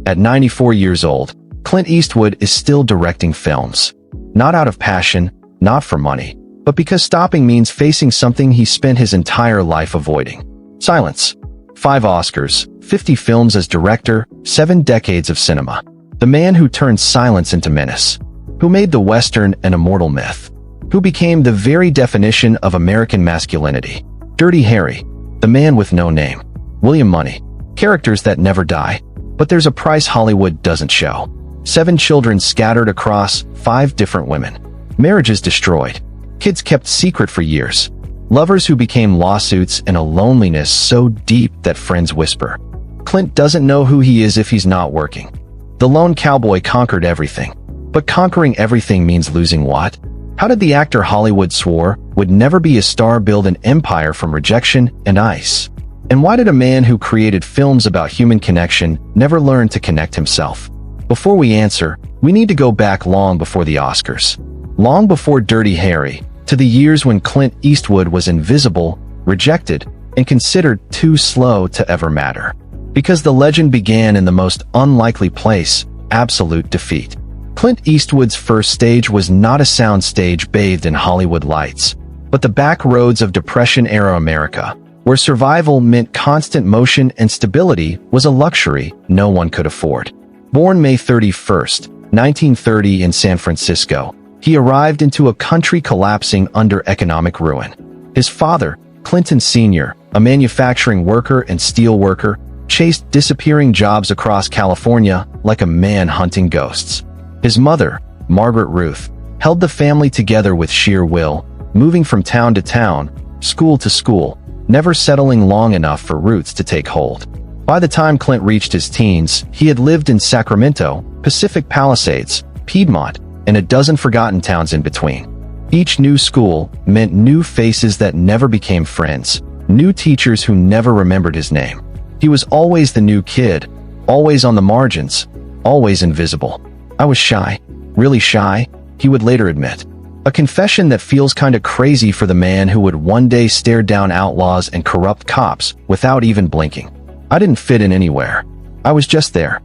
At 94 years old, Clint Eastwood is still directing films. Not out of passion, not for money, but because stopping means facing something he spent his entire life avoiding. Silence. 5 Oscars, 50 films as director, 7 decades of cinema. The man who turned silence into menace. Who made the Western an immortal myth. Who became the very definition of American masculinity. Dirty Harry. The man with no name. William Money. Characters that never die. But there's a price Hollywood doesn't show. 7 children scattered across 5 different women. Marriages destroyed. Kids kept secret for years. Lovers who became lawsuits and a loneliness so deep that friends whisper. Clint doesn't know who he is if he's not working. The lone cowboy conquered everything. But conquering everything means losing what? How did the actor Hollywood swore would never be a star build an empire from rejection and ice? And why did a man who created films about human connection never learn to connect himself? Before we answer, we need to go back long before the Oscars. Long before Dirty Harry, to the years when Clint Eastwood was invisible, rejected, and considered too slow to ever matter. Because the legend began in the most unlikely place, absolute defeat. Clint Eastwood's first stage was not a sound stage bathed in Hollywood lights, but the back roads of Depression-era America, where survival meant constant motion and stability was a luxury no one could afford. Born May 31st, 1930 in San Francisco, he arrived into a country collapsing under economic ruin. His father, Clinton Sr., a manufacturing worker and steel worker, chased disappearing jobs across California like a man hunting ghosts. His mother, Margaret Ruth, held the family together with sheer will, moving from town to town, school to school, never settling long enough for roots to take hold. By the time Clint reached his teens, he had lived in Sacramento, Pacific Palisades, Piedmont, and a dozen forgotten towns in between. Each new school meant new faces that never became friends, new teachers who never remembered his name. He was always the new kid, always on the margins, always invisible. I was shy, really shy, he would later admit. A confession that feels kinda crazy for the man who would one day stare down outlaws and corrupt cops without even blinking. I didn't fit in anywhere. I was just there.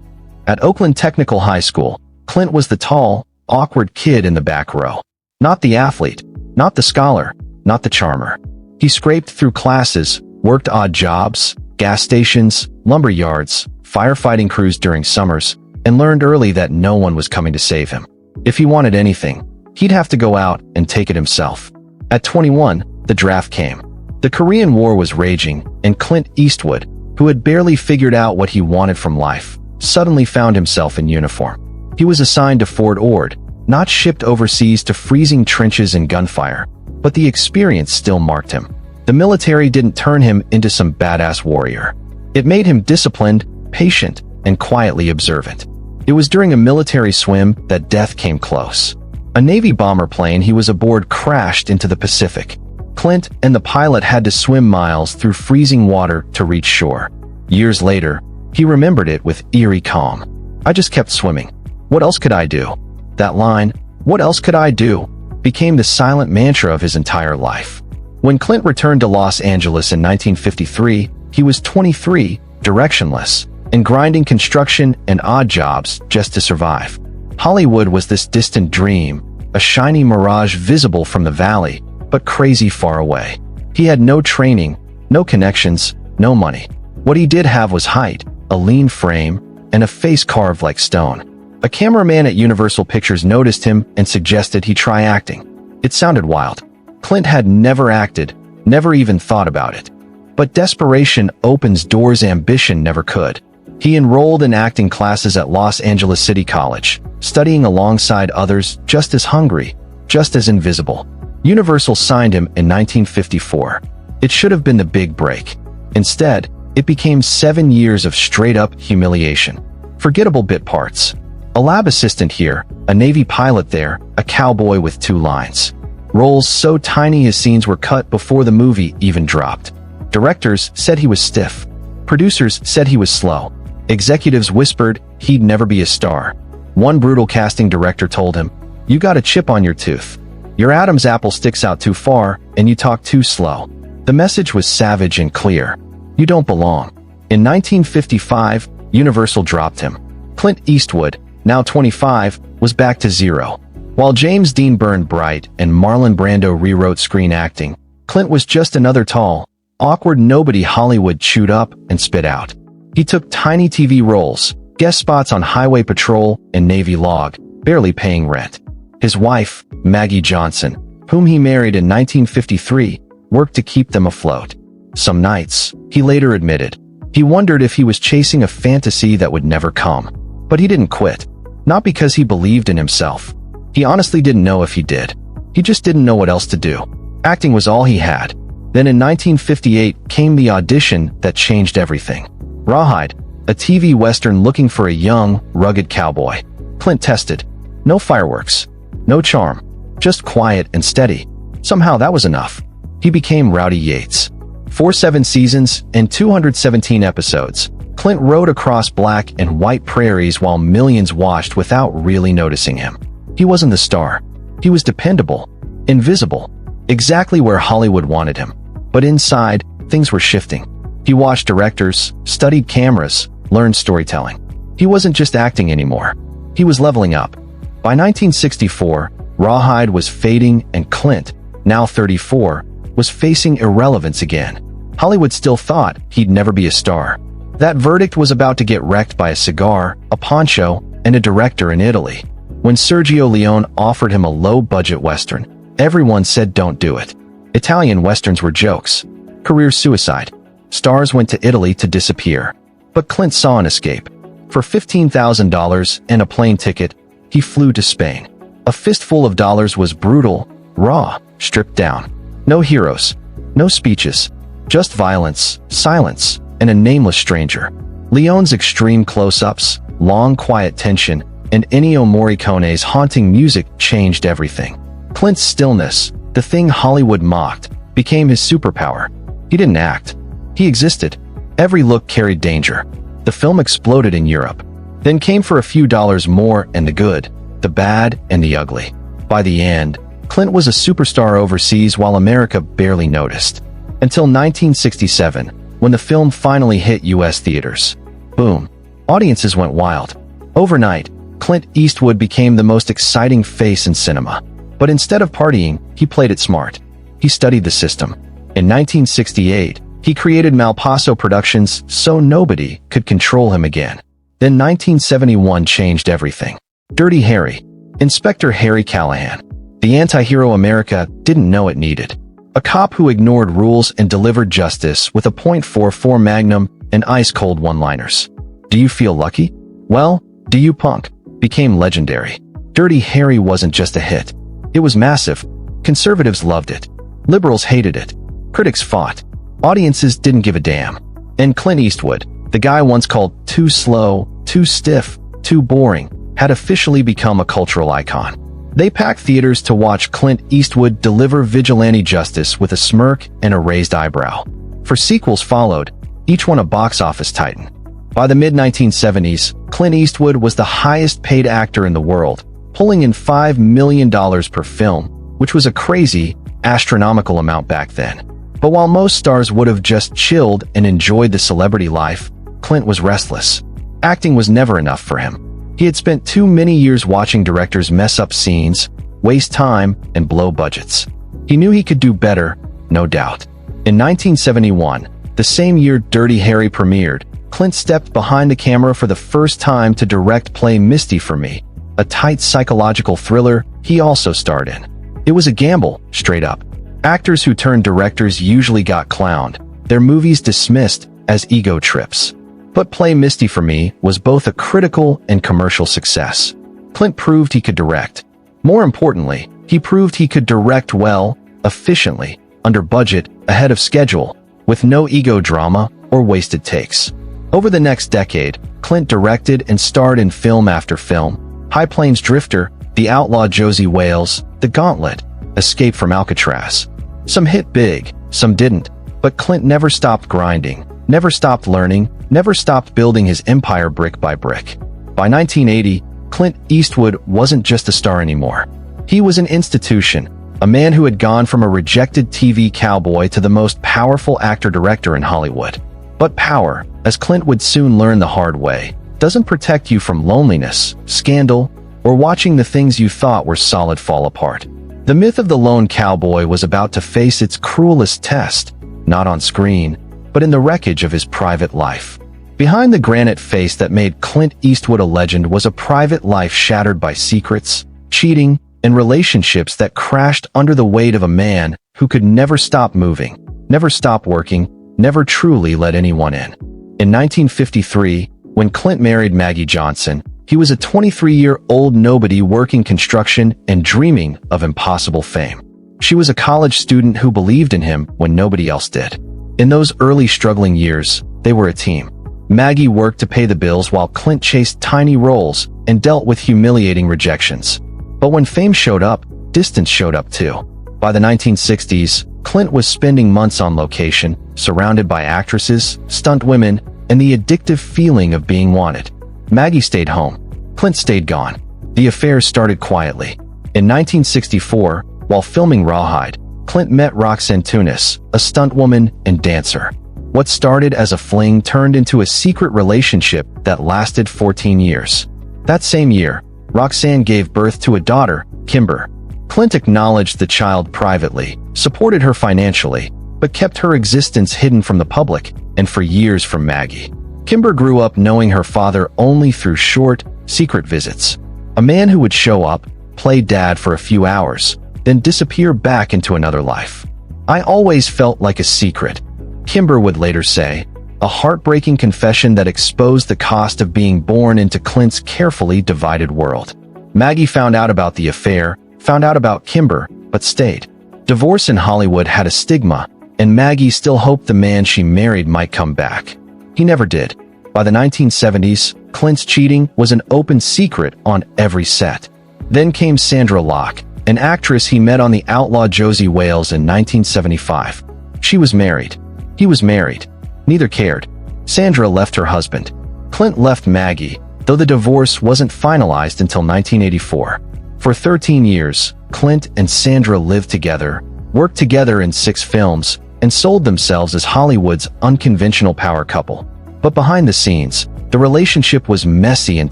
At Oakland Technical High School, Clint was the tall, awkward kid in the back row. Not the athlete, not the scholar, not the charmer. He scraped through classes, worked odd jobs, gas stations, lumber yards, firefighting crews during summers, and learned early that no one was coming to save him. If he wanted anything, he'd have to go out and take it himself. At 21, the draft came. The Korean War was raging, and Clint Eastwood, who had barely figured out what he wanted from life, suddenly found himself in uniform. He was assigned to Fort Ord, not shipped overseas to freezing trenches and gunfire, but the experience still marked him. The military didn't turn him into some badass warrior. It made him disciplined, patient, and quietly observant. It was during a military swim that death came close. A Navy bomber plane he was aboard crashed into the Pacific. Clint and the pilot had to swim miles through freezing water to reach shore. Years later, he remembered it with eerie calm. I just kept swimming. What else could I do? That line, "What else could I do?" became the silent mantra of his entire life. When Clint returned to Los Angeles in 1953, he was 23, directionless, and grinding construction and odd jobs just to survive. Hollywood was this distant dream, a shiny mirage visible from the valley, but crazy far away. He had no training, no connections, no money. What he did have was height, a lean frame, and a face carved like stone. A cameraman at Universal Pictures noticed him and suggested he try acting. It sounded wild. Clint had never acted, never even thought about it. But desperation opens doors ambition never could. He enrolled in acting classes at Los Angeles City College, studying alongside others just as hungry, just as invisible. Universal signed him in 1954. It should have been the big break. Instead, it became 7 years of straight-up humiliation. Forgettable bit parts. A lab assistant here, a Navy pilot there, a cowboy with 2 lines. Roles so tiny his scenes were cut before the movie even dropped. Directors said he was stiff. Producers said he was slow. Executives whispered he'd never be a star. One brutal casting director told him, "You got a chip on your tooth. Your Adam's apple sticks out too far, and you talk too slow." The message was savage and clear. You don't belong. In 1955, Universal dropped him. Clint Eastwood, now 25, was back to zero. While James Dean burned bright and Marlon Brando rewrote screen acting, Clint was just another tall, awkward nobody Hollywood chewed up and spit out. He took tiny TV roles, guest spots on Highway Patrol and Navy Log, barely paying rent. His wife, Maggie Johnson, whom he married in 1953, worked to keep them afloat. Some nights, he later admitted, he wondered if he was chasing a fantasy that would never come. But he didn't quit. Not because he believed in himself. He honestly didn't know if he did. He just didn't know what else to do. Acting was all he had. Then in 1958 came the audition that changed everything. Rawhide, a TV Western looking for a young, rugged cowboy. Clint tested. No fireworks. No charm. Just quiet and steady. Somehow that was enough. He became Rowdy Yates. For 7 seasons and 217 episodes, Clint rode across black and white prairies while millions watched without really noticing him. He wasn't the star. He was dependable, invisible, exactly where Hollywood wanted him. But inside, things were shifting. He watched directors, studied cameras, learned storytelling. He wasn't just acting anymore. He was leveling up. By 1964, Rawhide was fading and Clint, now 34, was facing irrelevance again. Hollywood still thought he'd never be a star. That verdict was about to get wrecked by a cigar, a poncho, and a director in Italy. When Sergio Leone offered him a low-budget Western, everyone said don't do it. Italian Westerns were jokes. Career suicide. Stars went to Italy to disappear. But Clint saw an escape. For $15,000 and a plane ticket, he flew to Spain. A fistful of dollars was brutal, raw, stripped down. No heroes. No speeches. Just violence, silence, and a nameless stranger. Leone's extreme close-ups, long quiet tension, and Ennio Morricone's haunting music changed everything. Clint's stillness, the thing Hollywood mocked, became his superpower. He didn't act. He existed. Every look carried danger. The film exploded in Europe. Then came for a few dollars more and the good, the bad, and the ugly. By the end, Clint was a superstar overseas while America barely noticed. Until 1967, when the film finally hit U.S. theaters. Boom. Audiences went wild. Overnight, Clint Eastwood became the most exciting face in cinema. But instead of partying, he played it smart. He studied the system. In 1968, he created Malpaso Productions so nobody could control him again. Then 1971 changed everything. Dirty Harry. Inspector Harry Callahan. The anti-hero America didn't know it needed. A cop who ignored rules and delivered justice with a .44 Magnum and ice-cold one-liners. Do you feel lucky? Well, do you punk? Became legendary. Dirty Harry wasn't just a hit. It was massive. Conservatives loved it. Liberals hated it. Critics fought. Audiences didn't give a damn. And Clint Eastwood, the guy once called too slow, too stiff, too boring, had officially become a cultural icon. They packed theaters to watch Clint Eastwood deliver vigilante justice with a smirk and a raised eyebrow. For sequels followed, each one a box office titan. By the mid-1970s, Clint Eastwood was the highest-paid actor in the world, pulling in $5 million per film, which was a crazy, astronomical amount back then. But while most stars would have just chilled and enjoyed the celebrity life, Clint was restless. Acting was never enough for him. He had spent too many years watching directors mess up scenes, waste time, and blow budgets. He knew he could do better, no doubt. In 1971, the same year Dirty Harry premiered, Clint stepped behind the camera for the first time to direct Play Misty for Me, a tight psychological thriller he also starred in. It was a gamble, straight up. Actors who turned directors usually got clowned, their movies dismissed as ego trips. But Play Misty for Me was both a critical and commercial success. Clint proved he could direct. More importantly, he proved he could direct well, efficiently, under budget, ahead of schedule, with no ego drama or wasted takes. Over the next decade, Clint directed and starred in film after film: High Plains Drifter, The Outlaw Josie Wales, The Gauntlet, Escape from Alcatraz. Some hit big, some didn't, but Clint never stopped grinding, never stopped learning, never stopped building his empire brick by brick. By 1980, Clint Eastwood wasn't just a star anymore. He was an institution, a man who had gone from a rejected TV cowboy to the most powerful actor-director in Hollywood. But power, as Clint would soon learn the hard way, doesn't protect you from loneliness, scandal, or watching the things you thought were solid fall apart. The myth of the lone cowboy was about to face its cruelest test, not on screen, but in the wreckage of his private life. Behind the granite face that made Clint Eastwood a legend was a private life shattered by secrets, cheating, and relationships that crashed under the weight of a man who could never stop moving, never stop working, never truly let anyone in. In 1953, when Clint married Maggie Johnson, he was a 23-year-old nobody working construction and dreaming of impossible fame. She was a college student who believed in him when nobody else did. In those early struggling years, they were a team. Maggie worked to pay the bills while Clint chased tiny roles and dealt with humiliating rejections. But when fame showed up, distance showed up too. By the 1960s, Clint was spending months on location, surrounded by actresses, stunt women, and the addictive feeling of being wanted. Maggie stayed home. Clint stayed gone. The affair started quietly. In 1964, while filming Rawhide, Clint met Roxanne Tunis, a stunt woman and dancer. What started as a fling turned into a secret relationship that lasted 14 years. That same year, Roxanne gave birth to a daughter, Kimber. Clint acknowledged the child privately, supported her financially, but kept her existence hidden from the public and for years from Maggie. Kimber grew up knowing her father only through short, secret visits. A man who would show up, play dad for a few hours, then disappear back into another life. "I always felt like a secret," Kimber would later say, a heartbreaking confession that exposed the cost of being born into Clint's carefully divided world. Maggie found out about the affair, found out about Kimber, but stayed. Divorce in Hollywood had a stigma, and Maggie still hoped the man she married might come back. He never did. By the 1970s, Clint's cheating was an open secret on every set. Then came Sandra Locke, an actress he met on The Outlaw Josie Wales in 1975. She was married. He was married. Neither cared. Sandra left her husband. Clint left Maggie, though the divorce wasn't finalized until 1984. For 13 years, Clint and Sandra lived together, worked together in 6 films, and sold themselves as Hollywood's unconventional power couple. But behind the scenes, the relationship was messy and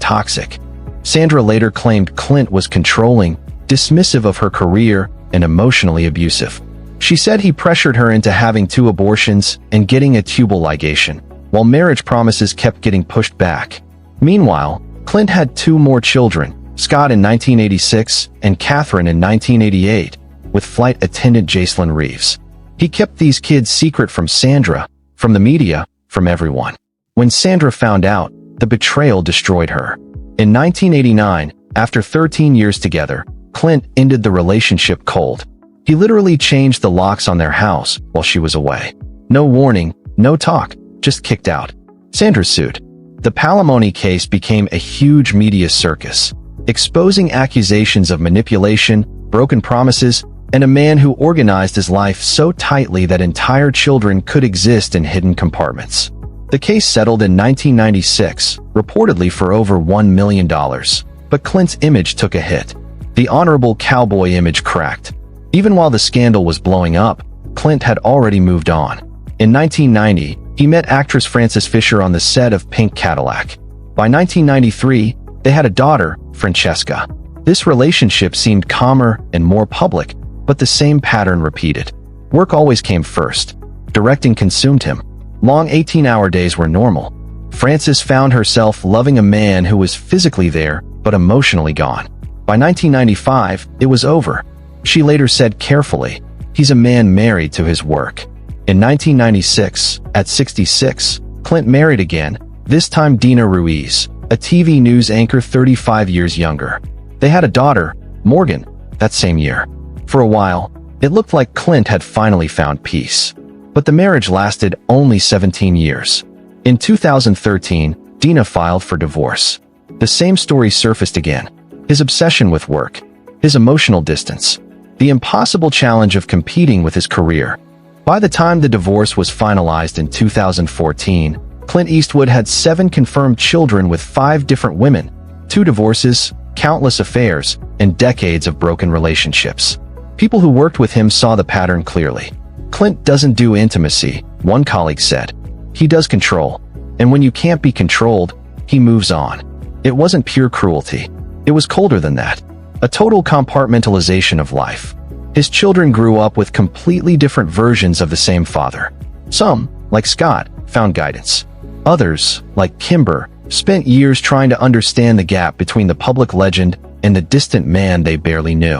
toxic. Sandra later claimed Clint was controlling, dismissive of her career, and emotionally abusive. She said he pressured her into having 2 abortions and getting a tubal ligation, while marriage promises kept getting pushed back. Meanwhile, Clint had 2 more children, Scott in 1986 and Catherine in 1988, with flight attendant Jacelyn Reeves. He kept these kids secret from Sandra, from the media, from everyone. When Sandra found out, the betrayal destroyed her. In 1989, after 13 years together, Clint ended the relationship cold. He literally changed the locks on their house while she was away. No warning, no talk, just kicked out. Sandra sued. The Palimony case became a huge media circus, exposing accusations of manipulation, broken promises, and a man who organized his life so tightly that entire children could exist in hidden compartments. The case settled in 1996, reportedly for over $1 million, but Clint's image took a hit. The honorable cowboy image cracked. Even while the scandal was blowing up, Clint had already moved on. In 1990, he met actress Frances Fisher on the set of Pink Cadillac. By 1993, they had a daughter, Francesca. This relationship seemed calmer and more public, but the same pattern repeated. Work always came first. Directing consumed him. Long 18-hour days were normal. Frances found herself loving a man who was physically there, but emotionally gone. By 1995, it was over. She later said carefully, "He's a man married to his work." In 1996, at 66, Clint married again, this time Dina Ruiz, a TV news anchor 35 years younger. They had a daughter, Morgan, that same year. For a while, it looked like Clint had finally found peace. But the marriage lasted only 17 years. In 2013, Dina filed for divorce. The same story surfaced again. His obsession with work, his emotional distance, the impossible challenge of competing with his career. By the time the divorce was finalized in 2014, Clint Eastwood had 7 confirmed children with 5 different women, 2 divorces, countless affairs, and decades of broken relationships. People who worked with him saw the pattern clearly. Clint doesn't do intimacy, one colleague said. He does control. And when you can't be controlled, he moves on. It wasn't pure cruelty. It was colder than that. A total compartmentalization of life. His children grew up with completely different versions of the same father. Some, like Scott, found guidance. Others, like Kimber, spent years trying to understand the gap between the public legend and the distant man they barely knew.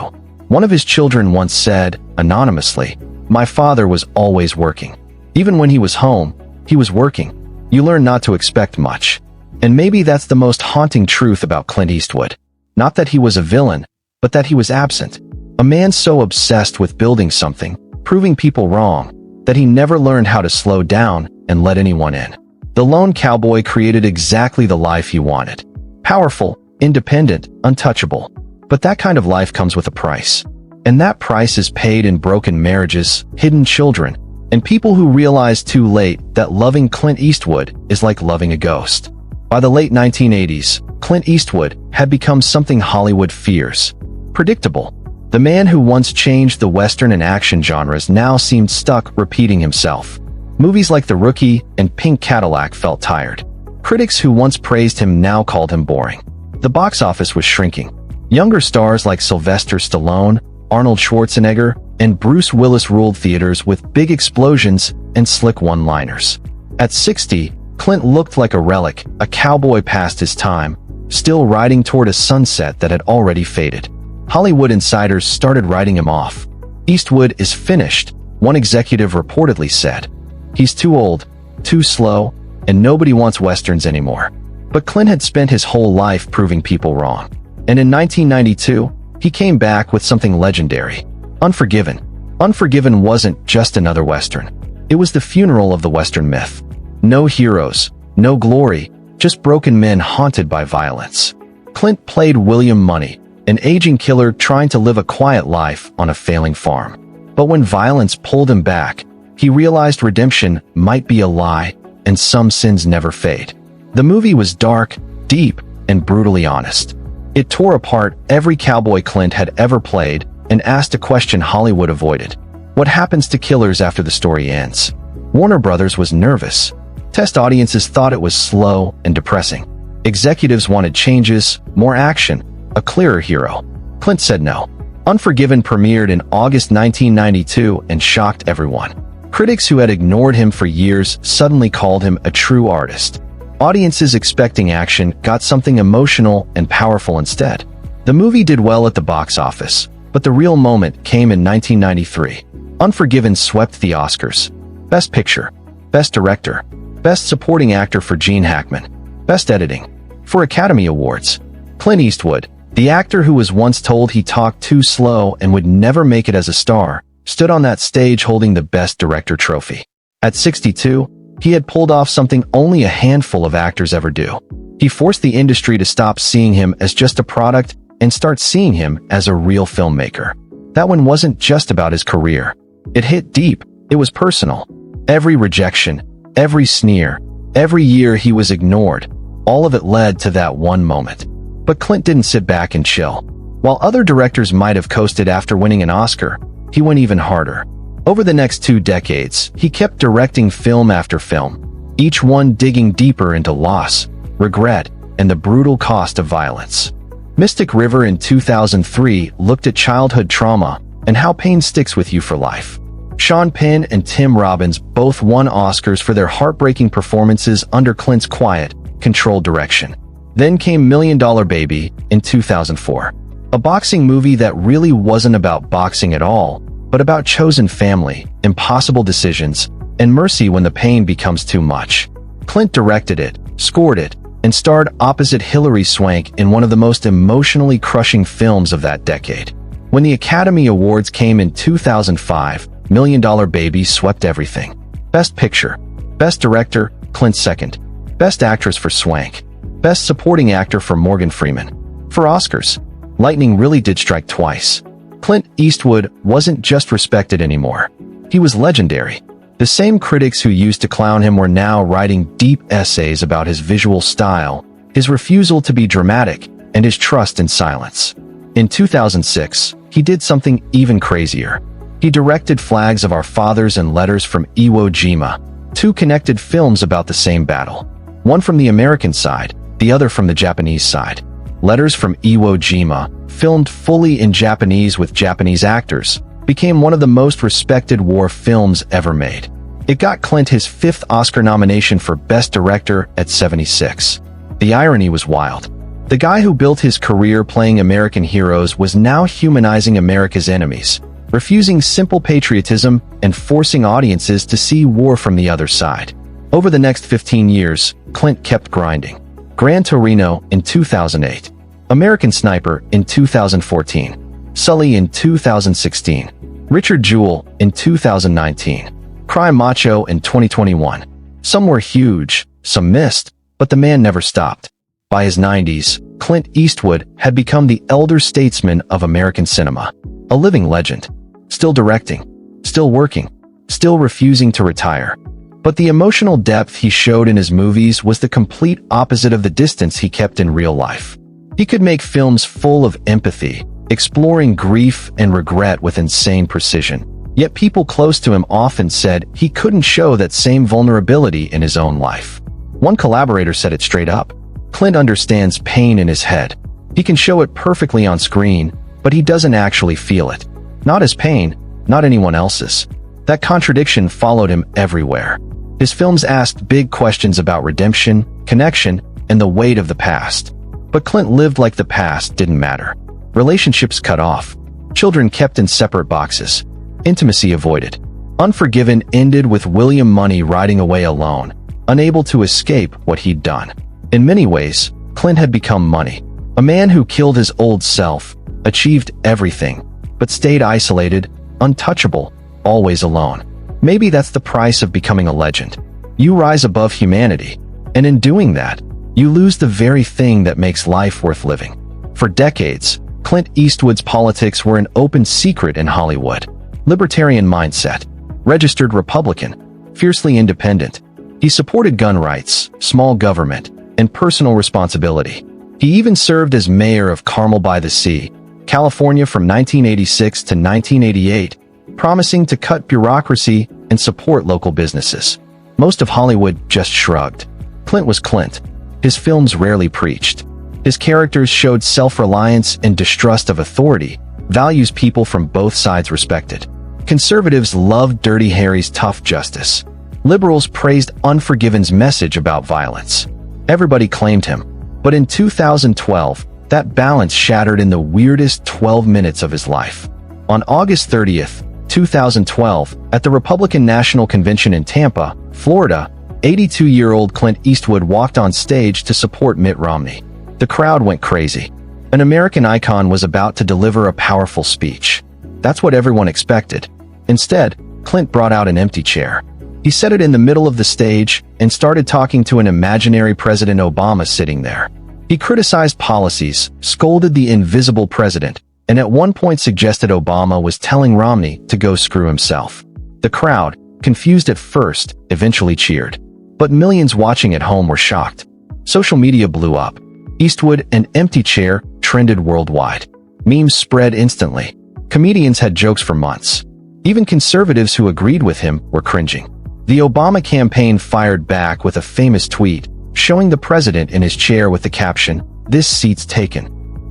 One of his children once said, anonymously, "My father was always working. Even when he was home, he was working." You learn not to expect much. And maybe that's the most haunting truth about Clint Eastwood. Not that he was a villain, but that he was absent. A man so obsessed with building something, proving people wrong, that he never learned how to slow down and let anyone in. The lone cowboy created exactly the life he wanted. Powerful, independent, untouchable. But that kind of life comes with a price. And that price is paid in broken marriages, hidden children, and people who realize too late that loving Clint Eastwood is like loving a ghost. By the late 1980s, Clint Eastwood had become something Hollywood fears. Predictable. The man who once changed the Western and action genres now seemed stuck repeating himself. Movies like The Rookie and Pink Cadillac felt tired. Critics who once praised him now called him boring. The box office was shrinking. Younger stars like Sylvester Stallone, Arnold Schwarzenegger, and Bruce Willis ruled theaters with big explosions and slick one-liners. At 60, Clint looked like a relic, a cowboy past his time, still riding toward a sunset that had already faded. Hollywood insiders started writing him off. Eastwood is finished, one executive reportedly said. He's too old, too slow, and nobody wants westerns anymore. But Clint had spent his whole life proving people wrong. And in 1992, he came back with something legendary. Unforgiven. Unforgiven wasn't just another western. It was the funeral of the western myth. No heroes, no glory, just broken men haunted by violence. Clint played William Money, an aging killer trying to live a quiet life on a failing farm. But when violence pulled him back, he realized redemption might be a lie, and some sins never fade. The movie was dark, deep, and brutally honest. It tore apart every cowboy Clint had ever played and asked a question Hollywood avoided. What happens to killers after the story ends? Warner Brothers was nervous. Test audiences thought it was slow and depressing. Executives wanted changes, more action, a clearer hero. Clint said no. Unforgiven premiered in August 1992 and shocked everyone. Critics who had ignored him for years suddenly called him a true artist. Audiences expecting action got something emotional and powerful instead. The movie did well at the box office, but the real moment came in 1993. Unforgiven swept the Oscars. Best Picture, Best Director, Best Supporting Actor for Gene Hackman, Best Editing. For Academy Awards, Clint Eastwood, the actor who was once told he talked too slow and would never make it as a star, stood on that stage holding the Best Director trophy. At 62, he had pulled off something only a handful of actors ever do. He forced the industry to stop seeing him as just a product and start seeing him as a real filmmaker. That one wasn't just about his career. It hit deep. It was personal. Every rejection, every sneer, every year he was ignored, all of it led to that one moment. But Clint didn't sit back and chill. While other directors might have coasted after winning an Oscar, he went even harder. Over the next 2 decades, he kept directing film after film, each one digging deeper into loss, regret, and the brutal cost of violence. Mystic River in 2003 looked at childhood trauma and how pain sticks with you for life. Sean Penn and Tim Robbins both won Oscars for their heartbreaking performances under Clint's quiet, controlled direction. Then came $1 Million Baby in 2004, a boxing movie that really wasn't about boxing at all, but about chosen family, impossible decisions, and mercy when the pain becomes too much. Clint directed it, scored it, and starred opposite Hilary Swank in one of the most emotionally crushing films of that decade. When the Academy Awards came in 2005, $1 Million Baby swept everything. Best Picture, Best Director, Clint second. Best Actress for Swank. Best Supporting Actor for Morgan Freeman. For Oscars, lightning really did strike twice. Clint Eastwood wasn't just respected anymore. He was legendary. The same critics who used to clown him were now writing deep essays about his visual style, his refusal to be dramatic, and his trust in silence. In 2006, he did something even crazier. He directed Flags of Our Fathers and Letters from Iwo Jima, 2 connected films about the same battle. One from the American side, the other from the Japanese side. Letters from Iwo Jima, filmed fully in Japanese with Japanese actors, became one of the most respected war films ever made. It got Clint his 5th Oscar nomination for Best Director at 76. The irony was wild. The guy who built his career playing American heroes was now humanizing America's enemies, refusing simple patriotism and forcing audiences to see war from the other side. Over the next 15 years, Clint kept grinding. Gran Torino in 2008, American Sniper in 2014, Sully in 2016, Richard Jewell in 2019, Cry Macho in 2021. Some were huge, some missed, but the man never stopped. By his 90s, Clint Eastwood had become the elder statesman of American cinema, a living legend, still directing, still working, still refusing to retire. But the emotional depth he showed in his movies was the complete opposite of the distance he kept in real life. He could make films full of empathy, exploring grief and regret with insane precision. Yet people close to him often said he couldn't show that same vulnerability in his own life. One collaborator said it straight up. Clint understands pain in his head. He can show it perfectly on screen, but he doesn't actually feel it. Not his pain, not anyone else's. That contradiction followed him everywhere. His films asked big questions about redemption, connection, and the weight of the past. But Clint lived like the past didn't matter. Relationships cut off. Children kept in separate boxes. Intimacy avoided. Unforgiven ended with William Money riding away alone, unable to escape what he'd done. In many ways, Clint had become Money. A man who killed his old self, achieved everything, but stayed isolated, untouchable, always alone. Maybe that's the price of becoming a legend. You rise above humanity, and in doing that, you lose the very thing that makes life worth living. For decades, Clint Eastwood's politics were an open secret in Hollywood. Libertarian mindset, registered Republican, fiercely independent. He supported gun rights, small government, and personal responsibility. He even served as mayor of Carmel by the Sea, California from 1986 to 1988, promising to cut bureaucracy and support local businesses. Most of Hollywood just shrugged. Clint was Clint. His films rarely preached. His characters showed self-reliance and distrust of authority, values people from both sides respected. Conservatives loved Dirty Harry's tough justice. Liberals praised Unforgiven's message about violence. Everybody claimed him. But in 2012, that balance shattered in the weirdest 12 minutes of his life. On August 30th, 2012, at the Republican National Convention in Tampa, Florida, 82-year-old Clint Eastwood walked on stage to support Mitt Romney. The crowd went crazy. An American icon was about to deliver a powerful speech. That's what everyone expected. Instead, Clint brought out an empty chair. He set it in the middle of the stage and started talking to an imaginary President Obama sitting there. He criticized policies, scolded the invisible president, and at one point suggested Obama was telling Romney to go screw himself. The crowd, confused at first, eventually cheered. But millions watching at home were shocked. Social media blew up. Eastwood, an empty chair, trended worldwide. Memes spread instantly. Comedians had jokes for months. Even conservatives who agreed with him were cringing. The Obama campaign fired back with a famous tweet, showing the president in his chair with the caption, "This seat's taken."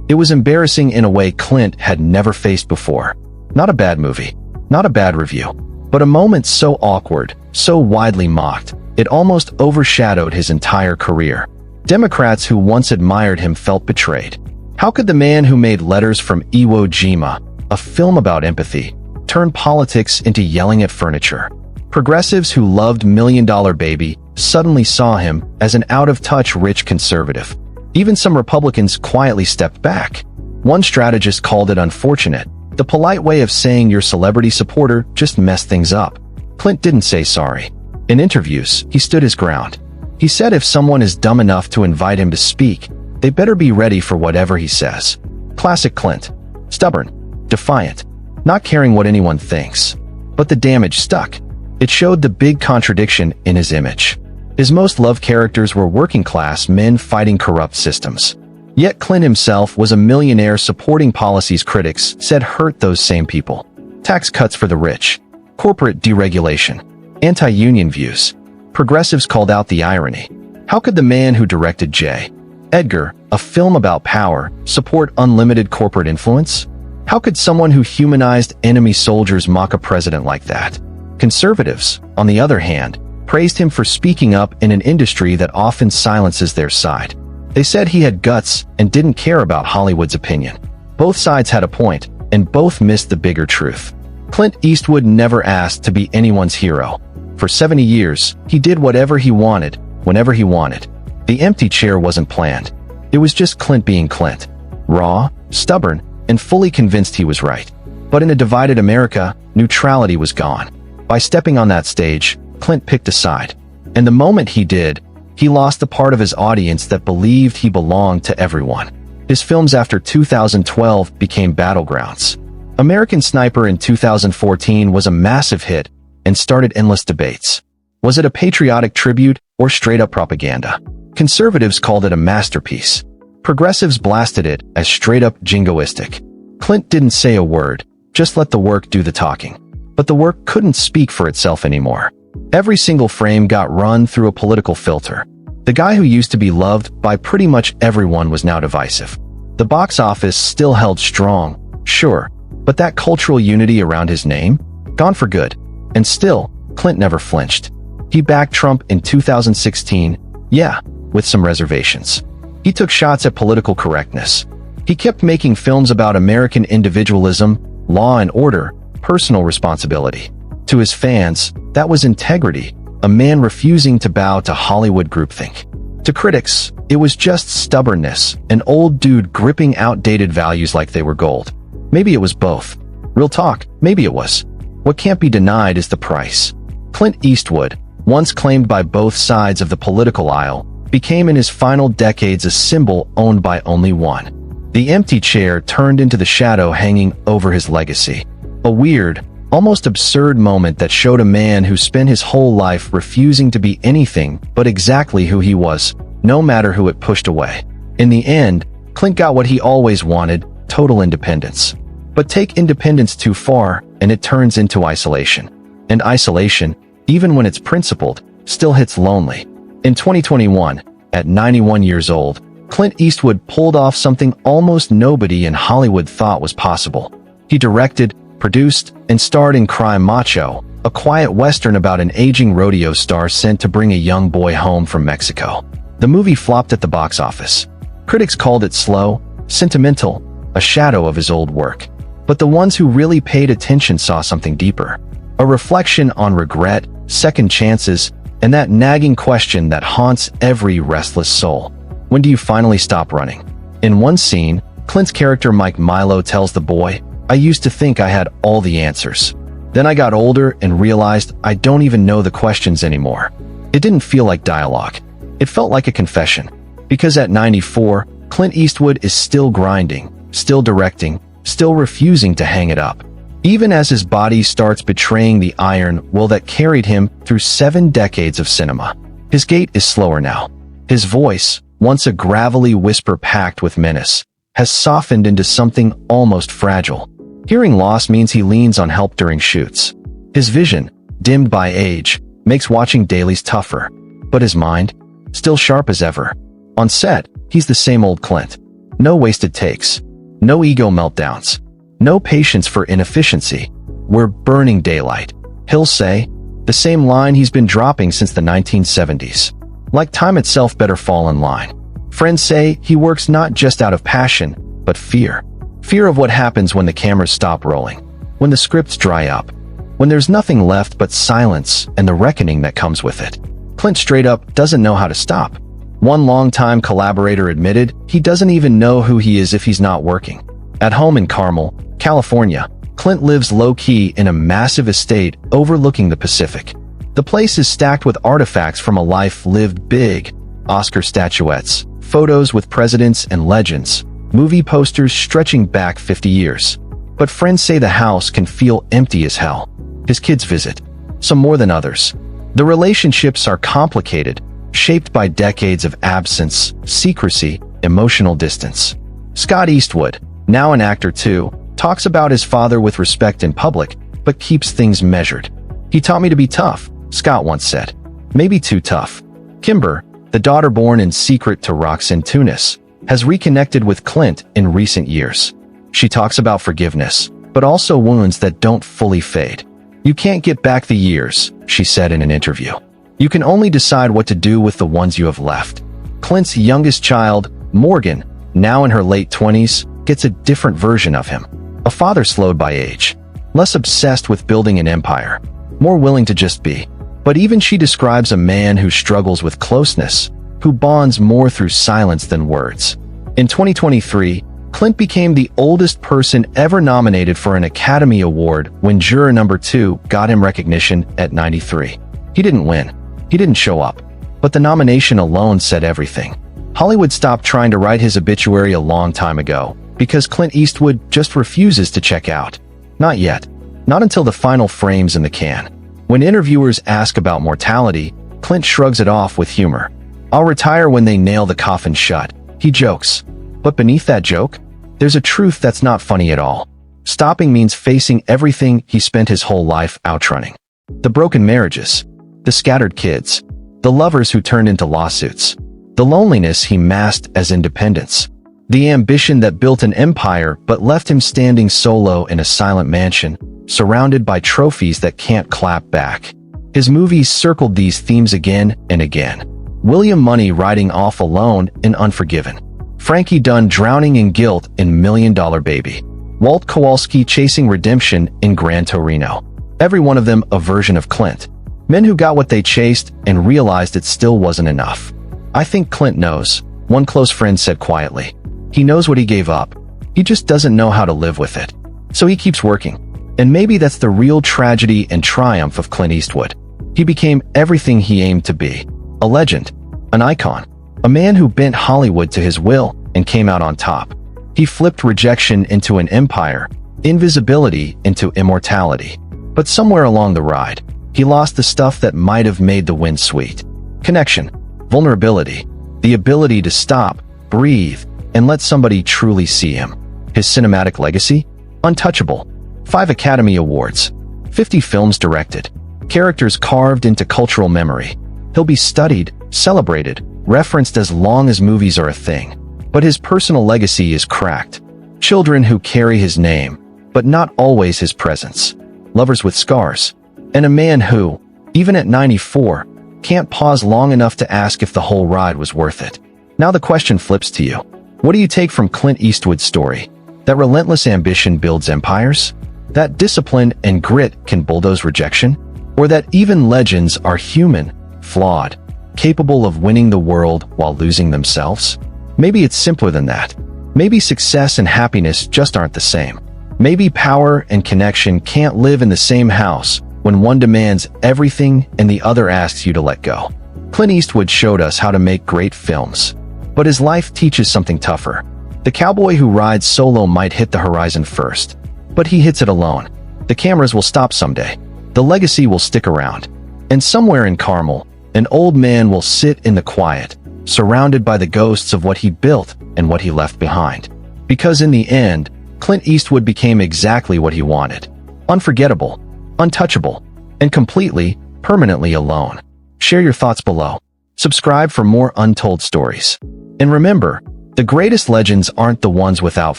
It was embarrassing in a way Clint had never faced before. Not a bad movie, not a bad review, but a moment so awkward, so widely mocked, it almost overshadowed his entire career. Democrats who once admired him felt betrayed. How could the man who made Letters from Iwo Jima, a film about empathy, turn politics into yelling at furniture? Progressives who loved Million Dollar Baby suddenly saw him as an out-of-touch rich conservative. Even some Republicans quietly stepped back. One strategist called it unfortunate, the polite way of saying your celebrity supporter just messed things up. Clint didn't say sorry. In interviews, he stood his ground. He said if someone is dumb enough to invite him to speak, they better be ready for whatever he says. Classic Clint. Stubborn, defiant, not caring what anyone thinks. But the damage stuck. It showed the big contradiction in his image. His most loved characters were working-class men fighting corrupt systems. Yet Clint himself was a millionaire supporting policies critics said hurt those same people. Tax cuts for the rich, corporate deregulation, anti-union views. Progressives called out the irony. How could the man who directed J. Edgar, a film about power, support unlimited corporate influence? How could someone who humanized enemy soldiers mock a president like that? Conservatives, on the other hand, praised him for speaking up in an industry that often silences their side. They said he had guts and didn't care about Hollywood's opinion. Both sides had a point, and both missed the bigger truth. Clint Eastwood never asked to be anyone's hero. For 70 years, he did whatever he wanted, whenever he wanted. The empty chair wasn't planned. It was just Clint being Clint. Raw, stubborn, and fully convinced he was right. But in a divided America, neutrality was gone. By stepping on that stage, Clint picked a side. And the moment he did, he lost the part of his audience that believed he belonged to everyone. His films after 2012 became battlegrounds. American Sniper in 2014 was a massive hit and started endless debates. Was it a patriotic tribute or straight-up propaganda? Conservatives called it a masterpiece. Progressives blasted it as straight-up jingoistic. Clint didn't say a word, just let the work do the talking. But the work couldn't speak for itself anymore. Every single frame got run through a political filter. The guy who used to be loved by pretty much everyone was now divisive. The box office still held strong, sure, but that cultural unity around his name? Gone for good. And still, Clint never flinched. He backed Trump in 2016, yeah, with some reservations. He took shots at political correctness. He kept making films about American individualism, law and order, personal responsibility. To his fans, that was integrity, a man refusing to bow to Hollywood groupthink. To critics, it was just stubbornness, an old dude gripping outdated values like they were gold. Maybe it was both. Real talk, maybe it was. What can't be denied is the price. Clint Eastwood, once claimed by both sides of the political aisle, became in his final decades a symbol owned by only one. The empty chair turned into the shadow hanging over his legacy. A weird, almost absurd moment that showed a man who spent his whole life refusing to be anything but exactly who he was, no matter who it pushed away. In the end, Clint got what he always wanted, total independence. But take independence too far, and it turns into isolation. And isolation, even when it's principled, still hits lonely. In 2021, at 91 years old, Clint Eastwood pulled off something almost nobody in Hollywood thought was possible. He directed, produced, and starred in Crime Macho, a quiet western about an aging rodeo star sent to bring a young boy home from Mexico. The movie flopped at the box office. Critics called it slow, sentimental, a shadow of his old work. But the ones who really paid attention saw something deeper. A reflection on regret, second chances, and that nagging question that haunts every restless soul. When do you finally stop running? In one scene, Clint's character Mike Milo tells the boy, "I used to think I had all the answers. Then I got older and realized I don't even know the questions anymore." It didn't feel like dialogue. It felt like a confession. Because at 94, Clint Eastwood is still grinding, still directing, still refusing to hang it up. Even as his body starts betraying the iron will that carried him through 7 decades of cinema. His gait is slower now. His voice, once a gravelly whisper packed with menace, has softened into something almost fragile. Hearing loss means he leans on help during shoots. His vision, dimmed by age, makes watching dailies tougher. But his mind, still sharp as ever. On set, he's the same old Clint. No wasted takes. No ego meltdowns. No patience for inefficiency. "We're burning daylight," he'll say, the same line he's been dropping since the 1970s. Like time itself better fall in line. Friends say he works not just out of passion, but fear. Fear of what happens when the cameras stop rolling, when the scripts dry up, when there's nothing left but silence and the reckoning that comes with it. Clint straight up doesn't know how to stop. One longtime collaborator admitted he doesn't even know who he is if he's not working. At home in Carmel, California, Clint lives low-key in a massive estate overlooking the Pacific. The place is stacked with artifacts from a life lived big. Oscar statuettes, photos with presidents and legends, movie posters stretching back 50 years. But friends say the house can feel empty as hell. His kids visit, some more than others. The relationships are complicated, shaped by decades of absence, secrecy, emotional distance. Scott Eastwood, now an actor too, talks about his father with respect in public, but keeps things measured. "He taught me to be tough," Scott once said. Maybe too tough. Kimber, The daughter born in secret to rocks in Tunis has reconnected with Clint in recent years. She talks about forgiveness, but also wounds that don't fully fade. "You can't get back the years," she said in an interview. "You can only decide what to do with the ones you have left." Clint's youngest child, Morgan, now in her late 20s, gets a different version of him. A father slowed by age, less obsessed with building an empire, more willing to just be. But even she describes a man who struggles with closeness, who bonds more through silence than words. In 2023, Clint became the oldest person ever nominated for an Academy Award when juror number 2 got him recognition at 93. He didn't win. He didn't show up. But the nomination alone said everything. Hollywood stopped trying to write his obituary a long time ago because Clint Eastwood just refuses to check out. Not yet. Not until the final frame's in the can. When interviewers ask about mortality, Clint shrugs it off with humor. "I'll retire when they nail the coffin shut," he jokes. But beneath that joke, there's a truth that's not funny at all. Stopping means facing everything he spent his whole life outrunning. The broken marriages, the scattered kids, the lovers who turned into lawsuits, the loneliness he masked as independence, the ambition that built an empire but left him standing solo in a silent mansion, surrounded by trophies that can't clap back. His movies circled these themes again and again. William Money riding off alone in Unforgiven. Frankie Dunn drowning in guilt in $1 Million Baby. Walt Kowalski chasing redemption in Gran Torino. Every one of them a version of Clint. Men who got what they chased and realized it still wasn't enough. "I think Clint knows," one close friend said quietly. "He knows what he gave up. He just doesn't know how to live with it. So he keeps working." And maybe that's the real tragedy and triumph of Clint Eastwood. He became everything he aimed to be. A legend. An icon. A man who bent Hollywood to his will and came out on top. He flipped rejection into an empire, invisibility into immortality. But somewhere along the ride, he lost the stuff that might have made the win sweet. Connection. Vulnerability. The ability to stop, breathe, and let somebody truly see him. His cinematic legacy? Untouchable. 5 Academy Awards. 50 films directed. Characters carved into cultural memory. He'll be studied, celebrated, referenced as long as movies are a thing. But his personal legacy is cracked. Children who carry his name, but not always his presence. Lovers with scars. And a man who, even at 94, can't pause long enough to ask if the whole ride was worth it. Now the question flips to you. What do you take from Clint Eastwood's story? That relentless ambition builds empires? That discipline and grit can bulldoze rejection? Or that even legends are human, flawed, capable of winning the world while losing themselves? Maybe it's simpler than that. Maybe success and happiness just aren't the same. Maybe power and connection can't live in the same house when one demands everything and the other asks you to let go. Clint Eastwood showed us how to make great films. But his life teaches something tougher. The cowboy who rides solo might hit the horizon first, but he hits it alone. The cameras will stop someday. The legacy will stick around. And somewhere in Carmel, an old man will sit in the quiet, surrounded by the ghosts of what he built and what he left behind. Because in the end, Clint Eastwood became exactly what he wanted. Unforgettable, untouchable, and completely, permanently alone. Share your thoughts below. Subscribe for more untold stories. And remember, the greatest legends aren't the ones without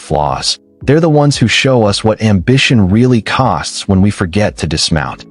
flaws. They're the ones who show us what ambition really costs when we forget to dismount.